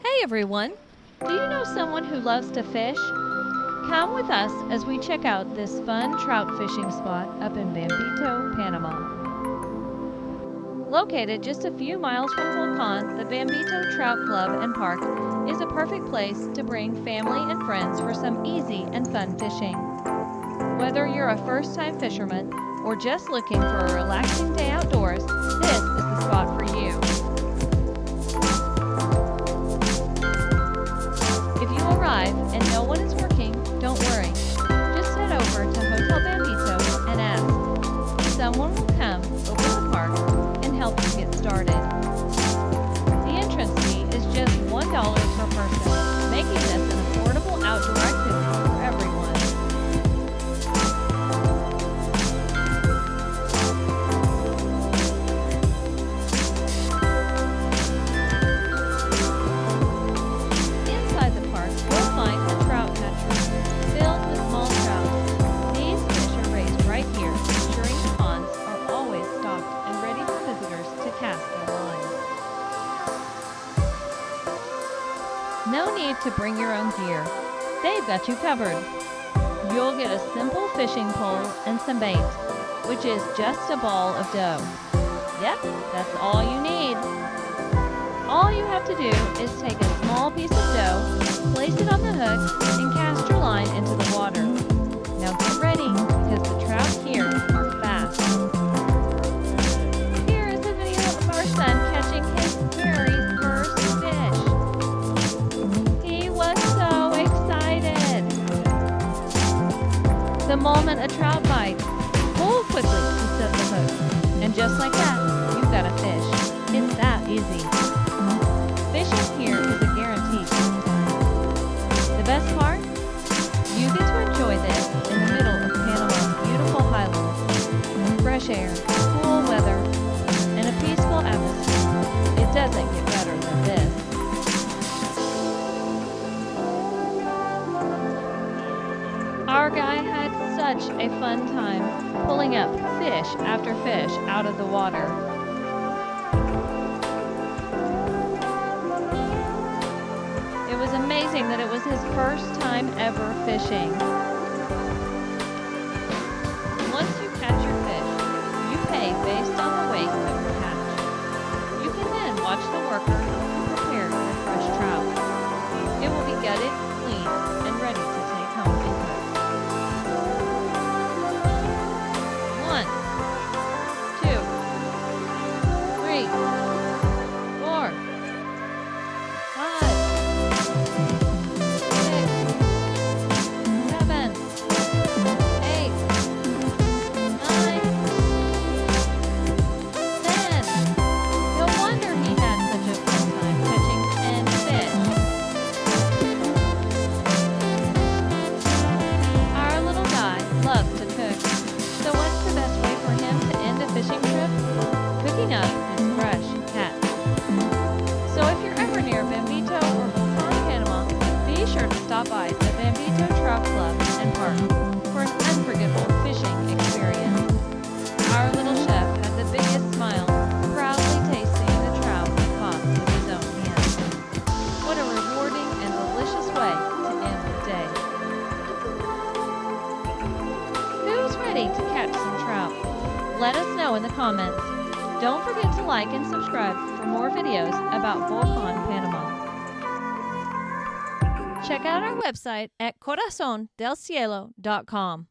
Hey everyone! Do you know someone who loves to fish? Come with us as we check out this fun trout fishing spot up in Bambito, Panama. Located just a few miles from Volcan, the Bambito Trout Club and Park is a perfect place to bring family and friends for some easy and fun fishing. Whether you're a first-time fisherman or just looking for a relaxing day outdoors, this is the spot for you. If you arrive and no one is working, don't worry. Just head over to Hotel Bambito and ask. Someone will come over the park and help you get started. The entrance fee is just $1 per person, making this an affordable outdoor activity for everyone. Inside the park, you'll find a trout hatchery filled with small trout. These fish are raised right here, ensuring the ponds are always stocked and ready for visitors to cast their lines. No need to bring your own gear. They've got you covered. You'll get a simple fishing pole and some bait, which is just a ball of dough. Yep, that's all you need. All you have to do is take a small piece of dough, place it on the hook, and cast your line into the water. Now get ready, because the trout here are fast. Here is a video of our son catching his very first fish. He was so excited. The moment a trout bites, pull quickly to set the hook. And just like that, you've got a fish. It's that easy. Fishing here is a guarantee. The best part? You get to enjoy this in the middle of Panama's beautiful highlands. Fresh air, cool weather, and a peaceful atmosphere. It doesn't get better than this. Our guy had such a fun time pulling up fish after fish out of the water. It was amazing that it was his first time ever fishing. Once you catch your fish, you pay based on the weight of your catch. You can then watch the worker prepare your fresh trout. It will be gutted, clean, and ready to take home and cook. 1, 2, 3, 4, 5, 7, 8, 9, 10. No wonder he had such a fun time catching 10 fish. Our little guy loves to cook. So what's the best way for him to end a fishing trip? Cooking up his fresh catch. So if you're ever near Bambito or Volcan, Panama, be sure to stop by the Bambito Trout Club and Park for an unforgettable fishing experience. Our little chef had the biggest smile, proudly tasting the trout he caught with his own hands. What a rewarding and delicious way to end the day. Who's ready to catch some trout? Let us know in the comments. Don't forget to like and subscribe for more videos about Volcan Panama. Check out our website at corazondelcielo.com.